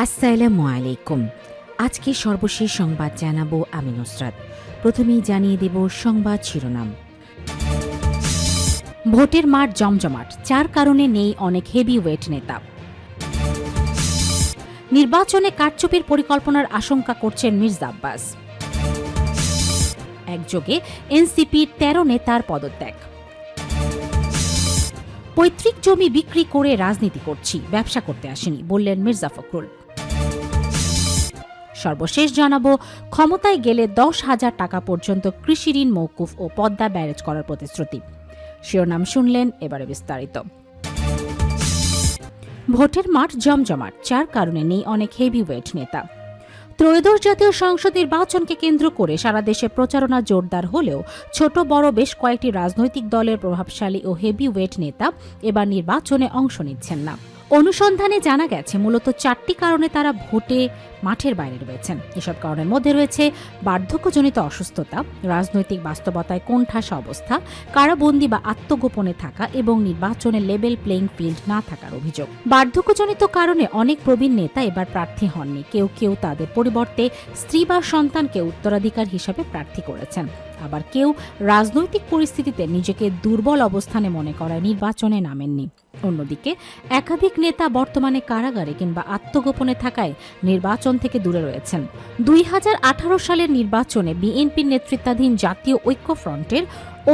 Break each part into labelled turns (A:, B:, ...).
A: আসসালামু আলাইকুম। আজকে সর্বশেষ সংবাদ জানাবো আমি নুসরাত। প্রথমেই জানিয়ে দেব সংবাদ শিরোনাম। ভোটের মাঠ জমজমাট, 4 কারণে নেই অনেক হেভিওয়েট নেতা। নির্বাচনে কারচুপির পরিকল্পনার আশঙ্কা করছেন মির্জা আব্বাস। একযোগে এনসিপির 13 নেতার পদত্যাগ। পৈতৃক জমি বিক্রি করে রাজনীতি করছি, ব্যবসা করতে আসেনি বললেন মির্জা ফখরুল। সর্বশেষ জানাবো, ক্ষমতায় গেলে 10,000 টাকা পর্যন্ত কৃষি ঋণ মওকুফ ও পদ্মা ব্যারেজ করার প্রতিশ্রুতি। শিরোনাম শুনলেন, এবারে বিস্তারিত। ভোটের মাঠ জমজমাট, 4 কারণে নেই অনেক হেভিওয়েট নেতা। ত্রয়োদশ জাতীয় সংসদ নির্বাচনকে কেন্দ্র করে সারা দেশে প্রচারণা জোরদার হলেও ছোট বড় বেশ কয়েকটি রাজনৈতিক দলের প্রভাবশালী ও হেভিওয়েট নেতা এবার নির্বাচনে অংশ নিচ্ছেন না। অনুসন্ধানে জানা গেছে মূলত 4টি কারণে তারা ভোটে মাঠের বাইরে রয়েছেন। এসব কারণের মধ্যে রয়েছে বার্ধক্যজনিত অসুস্থতা, রাজনৈতিক বাস্তবতায় কোণঠাসা অবস্থা, কারাবন্দী বা আত্মগোপনে থাকা এবং নির্বাচনে লেভেল প্লেইং ফিল্ড না থাকার অভিযোগ। বার্ধক্যজনিত কারণে অনেক প্রবীণ নেতা এবার প্রার্থী হননি। কেউ কেউ তাদের পরিবর্তে স্ত্রী বা সন্তানকে উত্তরাধিকার হিসাবে প্রার্থী করেছেন। আবার কেউ রাজনৈতিক পরিস্থিতিতে নিজেকে দুর্বল অবস্থানে মনে করায় নির্বাচনে নামেননি। অন্যদিকে একাধিক নেতা বর্তমানে কারাগারে কিংবা আত্মগোপনে থাকায় নির্বাচন থেকে দূরে রয়েছেন। 2018 সালের নির্বাচনে বিএনপির নেতৃত্বাধীন জাতীয় ঐক্যফ্রন্টের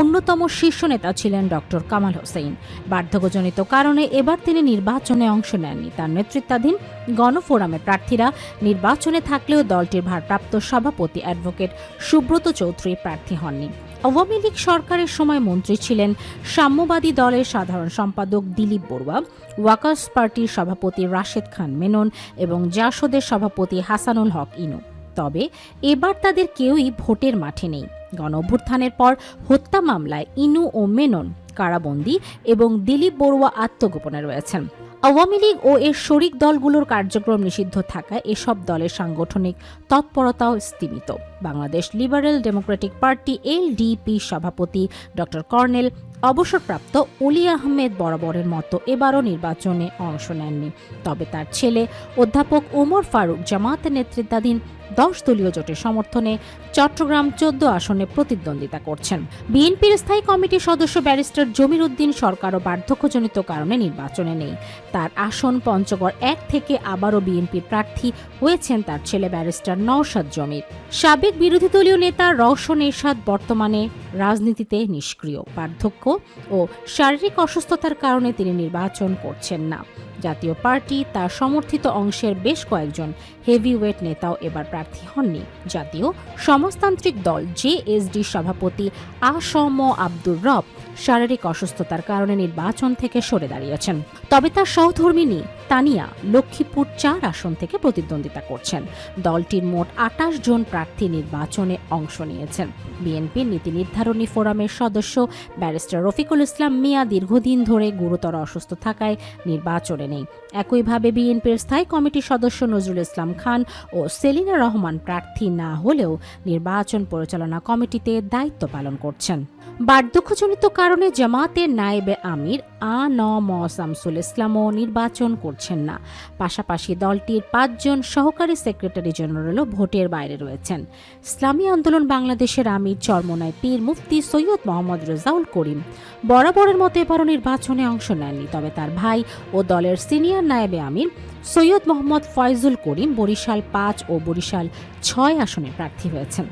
A: অন্যতম শীর্ষ নেতা ছিলেন ডক্টর কামাল হোসেন। বার্ধক্যজনিত কারণে এবার তিনি নির্বাচনে অংশ নেননি। তার নেতৃত্বাধীন গণফোরামের প্রার্থীরা নির্বাচনে থাকলেও দলটির ভারপ্রাপ্ত সভাপতি অ্যাডভোকেট সুব্রত চৌধুরী প্রার্থী হননি। আওয়ামী লীগ সরকারের সময় মন্ত্রী ছিলেন সাম্যবাদী দলের সাধারণ সম্পাদক দিলীপ বড়ুয়া, ওয়াকার্স পার্টির সভাপতি রাশেদ খান মেনন এবং জাসদের সভাপতি হাসানুল হক ইনু। তবে এবার তাদের কেউই ভোটের মাঠে নেই। গণঅভ্যুত্থানের পর হত্যা মামলায় ইনু ও মেনন কারাবন্দী এবং দিলীপ বড়ুয়া আত্মগোপনে রয়েছেন। আওয়ামী লীগ ও এর শরিক দলগুলোর কার্যক্রম নিষিদ্ধ থাকায় এসব দলের সাংগঠনিক তৎপরতাও স্তীমিত। Bangladesh liberal democratic party LDP সভাপতি ড কর্নেল অবসরপ্রাপ্ত অলি আহমেদ বরাবরের মতো এবারও নির্বাচনে অংশ নেননি। তবে তার ছেলে অধ্যাপক ওমর ফারুক জামায়াতের নেতৃত্বাধীন 10 দলীয় জোটের সমর্থনে চট্টগ্রাম 14 আসনে প্রতিদ্বন্দ্বিতা করছেন। বিএনপির স্থায়ী কমিটির সদস্য ব্যারিস্টার জমির উদ্দিন সরকারও বার্ধক্যজনিত কারণে নির্বাচনে নেই। তার আসন পঞ্চগড় 1 থেকে আবারও বিএনপির প্রার্থী হয়েছেন তার ছেলে ব্যারিস্টার নওশাদ জমির। সাবেক বিরোধী দলীয় নেতা রওশন এরশাদ বর্তমানে রাজনীতিতে নিষ্ক্রিয়। বার্ধক্য ও শারীরিক অসুস্থতার কারণে তিনি নির্বাচন করছেন না। জাতীয় পার্টি তার সমর্থিত অংশের বেশ কয়েকজন হেভিওয়েট নেতাও এবার প্রার্থী হননি। জাতীয় সমাজতান্ত্রিক দল জেএসডি সভাপতি আসম আব্দুর রব শারীরিক অসুস্থতার কারণে নির্বাচন থেকে সরে দাঁড়িয়েছেন। তবে তার সহধর্মিণী তানিয়া লক্ষ্মীপুর 4 আসন থেকে প্রতিদ্বন্দ্বিতা করছেন। দলটির মোট 28 জন প্রার্থী নির্বাচনে অংশ নিয়েছেন। বিএনপির নীতি নির্ধারণী ফোরামের সদস্য ব্যারিস্টার রফিকুল ইসলাম মিয়া দীর্ঘদিন ধরে গুরুতর অসুস্থ থাকায় নির্বাচনে নেই। একইভাবে বিএনপির স্থায়ী কমিটির সদস্য নজরুল ইসলাম খান ও সেলিনা রহমান প্রার্থী না হলেও নির্বাচন পরিচালনা কমিটিতে দায়িত্ব পালন করছেন। বার্ধক্যজনিত কারণে জামায়াতের নায়েবে আমির আ.ন.ম শামসুল ইসলামও নির্বাচন করছেন না। পাশাপাশি দলটির 5 জন সহকারী সেক্রেটারি জেনারেলও ভোটের বাইরে রয়েছেন। ইসলামী আন্দোলন বাংলাদেশের আমির চরমোনাই পীর মুফতি সৈয়দ মোহাম্মদ রেজাউল করিম বরাবরের মতো এবারও নির্বাচনে অংশ নেননি। তবে তার ভাই ও দলের সিনিয়র নায়েবে আমির সৈয়দ মোহাম্মদ ফয়জুল করিম বরিশাল 5 ও বরিশাল 6 আসনে প্রার্থী হয়েছেন।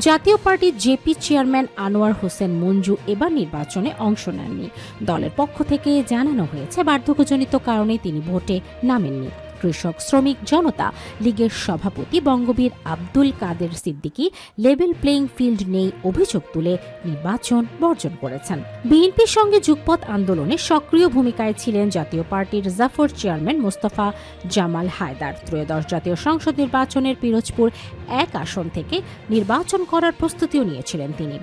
A: জাতীয় পার্টির জেপি চেয়ারম্যান আনোয়ার হোসেন মঞ্জু এবার নির্বাচনে অংশ নেননি। দলের পক্ষ থেকে জানানো হয়েছে বার্ধক্যজনিত কারণে তিনি ভোটে নামেননি। কৃষক শ্রমিক জনতা লীগের সভাপতি বঙ্গবীর আব্দুল কাদের সিদ্দিকী লেভেল প্লেইং ফিল্ড নেই অভিযোগ তুলে নির্বাচন বর্জন করেছেন। বিএনপির সঙ্গে যুগপৎ আন্দোলনে সক্রিয় ভূমিকায় ছিলেন জাতীয় পার্টির জাফর চেয়ারম্যান মোস্তফা জামাল হায়দার। ত্রয়োদশ জাতীয় সংসদ নির্বাচনের পিরোজপুর 1 আসন থেকে নির্বাচন করার প্রস্তুতিও নিয়েছিলেন তিনি।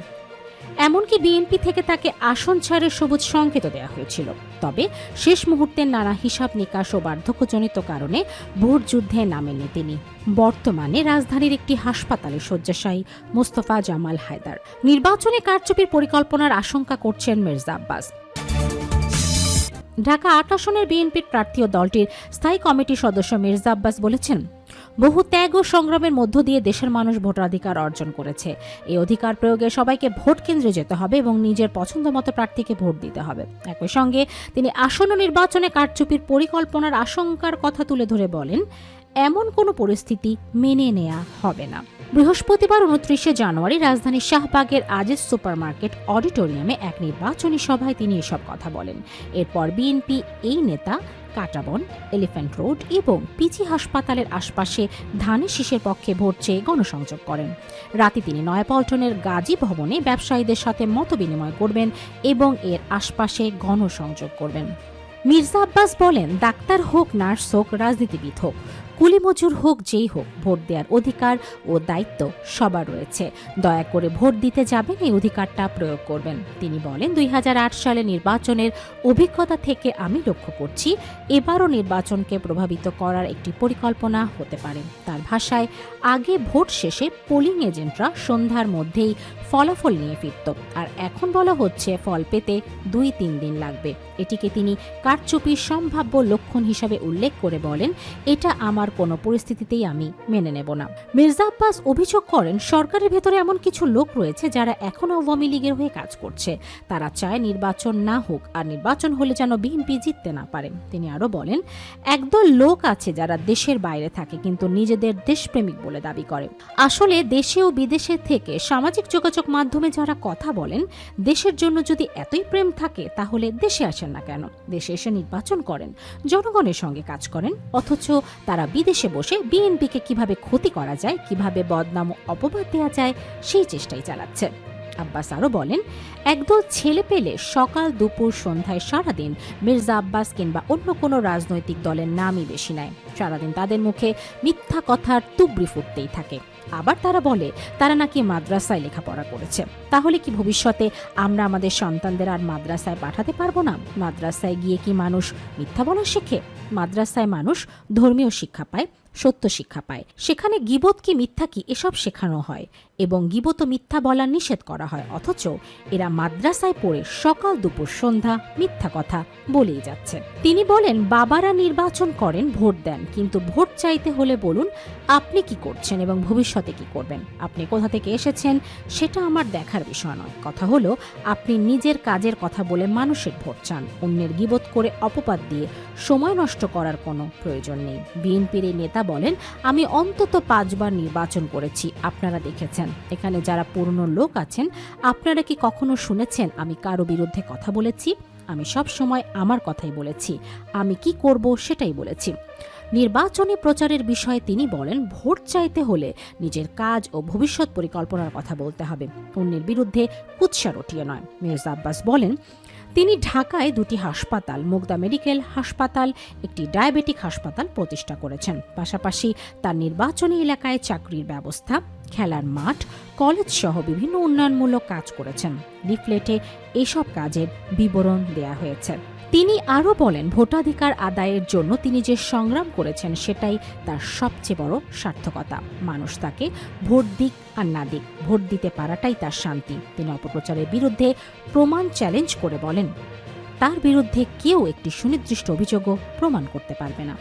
A: এমনকি বিএনপি থেকে তাকে আসন ছাড়ের সবুজ সংকেত দেওয়া হয়েছিল। তবে শেষ মুহূর্তের নানা হিসাব নিকাশ ও বার্ধক্যজনিত কারণে ভোট যুদ্ধে নামেননি তিনি। বর্তমানে রাজধানীর একটি হাসপাতালে শয্যাশায়ী মোস্তফা জামাল হায়দার। নির্বাচনে কারচুপির পরিকল্পনার আশঙ্কা করছেন মির্জা আব্বাস। ঢাকা ৮ আসনের বিএনপির প্রার্থী ও দলটির স্থায়ী কমিটির সদস্য মির্জা আব্বাস বলেছেন, বহু ত্যাগ ও সংগ্রামের মধ্য দিয়ে দেশের মানুষ ভোটাধিকার অর্জন করেছে। এই অধিকার প্রয়োগে সবাইকে ভোট কেন্দ্রে যেতে হবে এবং নিজের পছন্দমতো প্রার্থীকে ভোট দিতে হবে। একই সঙ্গে তিনি আসন্ন নির্বাচনে কারচুপির পরিকল্পনার আশঙ্কার কথা তুলে ধরে বলেন, এমন কোনো পরিস্থিতি মেনে নেওয়া হবে না। বৃহস্পতিবার ২৯শে জানুয়ারি রাজধানীর শাহবাগের আজিজ সুপারমার্কেট অডিটোরিয়ামে এক নির্বাচনী সভায় তিনি এসব কথা বলেন। এরপর বিএনপি এই নেতা কাটাবন, এলিফ্যান্ট রোড এবং পিজি হাসপাতালের আশপাশে ধানের শীষের পক্ষে ভোট চেয়ে গণসংযোগ করেন। রাতে তিনি নয়াপল্টনের গাজী ভবনে ব্যবসায়ীদের সাথে মতবিনিময় করবেন এবং এর আশপাশে গণসংযোগ করবেন। মির্জা আব্বাস বলেন, ডাক্তার হোক, নার্স হোক, রাজনীতিবিদ হোক, কুলি মজুর হোক, যেই হোক, ভোট দেওয়ার অধিকার ও দায়িত্ব সবার রয়েছে। দয়া করে ভোট দিতে যাবেন, এই অধিকারটা প্রয়োগ করবেন। তিনি বলেন, ২০০৮ সালে নির্বাচনের অভিজ্ঞতা থেকে আমি লক্ষ্য করছি এবারও নির্বাচনকে প্রভাবিত করার একটি পরিকল্পনা হতে পারে। তার ভাষায়, আগে ভোট শেষে পোলিং এজেন্টরা সন্ধ্যার মধ্যেই ফলাফল নিয়ে ফিরত, আর এখন বলা হচ্ছে ফল পেতে ২-৩ দিন লাগবে। এটিকে তিনি কারচুপির সম্ভাব্য লক্ষণ হিসাবে উল্লেখ করে বলেন, এটা আমার কোনো পরিস্থিতিতেই আমি মেনে নেব না। মির্জা আব্বাস অভিযোগ করেন, সরকারের ভেতরে এমন কিছু লোক রয়েছে যারা এখনও আওয়ামী লীগের হয়ে কাজ করছে। তারা চায় নির্বাচন না হোক, আর নির্বাচন হলে যেন বিএনপি জিততে না পারে। তিনি আরো বলেন, একদল লোক আছে যারা দেশের বাইরে থাকে কিন্তু নিজেদের দেশপ্রেমিক বলে দাবি করে। আসলে দেশে ও বিদেশে থেকে সামাজিক যোগাযোগ মাধ্যমে যারা কথা বলেন, দেশের জন্য যদি এতই প্রেম থাকে তাহলে দেশে আসেন না কেন? দেশে এসে নির্বাচন করেন, জনগণের সঙ্গে কাজ করেন, অথচ তারা বিদেশে বসে বিএনপিকে কিভাবে ক্ষতি করা যায়, কিভাবে বদনাম ও অপবাদ দেওয়া যায় সেই চেষ্টাই চালাচ্ছে। আব্বাস আরও বলেন, একদল ছেলে পেলে সকাল দুপুর সন্ধ্যায় সারাদিন মির্জা আব্বাস কিংবা অন্য কোনো রাজনৈতিক দলের নামই বেশি নেয়। সারাদিন তাদের মুখে মিথ্যা কথার তুবড়ি ফুটতেই থাকে। আবার তারা বলে তারা নাকি মাদ্রাসায় লেখাপড়া করেছে। তাহলে কি ভবিষ্যতে আমরা আমাদের সন্তানদের আর মাদ্রাসায় পাঠাতে পারবো না? মাদ্রাসায় গিয়ে কি মানুষ মিথ্যা বলা শেখে? মাদ্রাসায় মানুষ ধর্মীয় শিক্ষা পায়, সত্য শিক্ষা পায়। সেখানে গীবত কি মিথ্যা কি এসব শেখানো হয় এবং গীবত ও মিথ্যা বলা নিষেধ করা হয়, অথচ এরা মাদ্রাসায় পড়ে সকাল দুপুর সন্ধ্যা মিথ্যা কথা বলেই যাচ্ছে। তিনি বলেন, বাবারা নির্বাচন করেন, ভোট দেন, কিন্তু ভোট চাইতে হলে বলুন আপনি কি করছেন এবং ভবিষ্যতে কি করবেন। আপনি কোথা থেকে এসেছেন সেটা আমার দেখার বিষয় নয়। কথা হলো, আপনি নিজের কাজের কথা বলে মানুষের ভোট চান। অন্যের গীবত করে অপবাদ দিয়ে সময় নষ্ট করার কোনো প্রয়োজন নেই। বিএনপির এই নেতা বলেন, আমি অন্তত 5 বার নির্বাচন করেছি, আপনারা দেখেছেন। এখানে যারা পুরনো লোক আছেন, আপনারা কি কখনো শুনেছেন আমি কারো বিরুদ্ধে কথা বলেছি? আমি সব সময় আমার কথাই বলেছি, আমি কি করব সেটাই বলেছি। নির্বাচনী প্রচারের বিষয়ে তিনি বলেন, ভোট চাইতে হলে নিজের কাজ ও ভবিষ্যৎ পরিকল্পনার কথা বলতে হবে, অন্যের বিরুদ্ধে কুৎসা রটিয়ে নয়। মির্জা আব্বাস বলেন, তিনি ঢাকায় 2টি হাসপাতাল, মুগদা মেডিকেল হাসপাতাল, একটি ডায়াবেটিক হাসপাতাল প্রতিষ্ঠা করেছেন। পাশাপাশি তার নির্বাচনী এলাকায় চাকরির ব্যবস্থা, খেলার মাঠ, কলেজ সহ বিভিন্ন উন্নয়নমূলক কাজ করেছেন। লিফলেটে এসব কাজের বিবরণ দেয়া হয়েছে। তিনি আরও বলেন, ভোটাধিকার আদায়ের জন্য তিনি যে সংগ্রাম করেছেন সেটাই তার সবচেয়ে বড় সার্থকতা। মানুষ তাকে ভোট দিক আর না দিক, ভোট দিতে পারাটাই তার শান্তি। তিনি অপপ্রচারের বিরুদ্ধে প্রমাণ চ্যালেঞ্জ করে বলেন, তার বিরুদ্ধে কেউ একটি সুনির্দিষ্ট অভিযোগও প্রমাণ করতে পারবে না।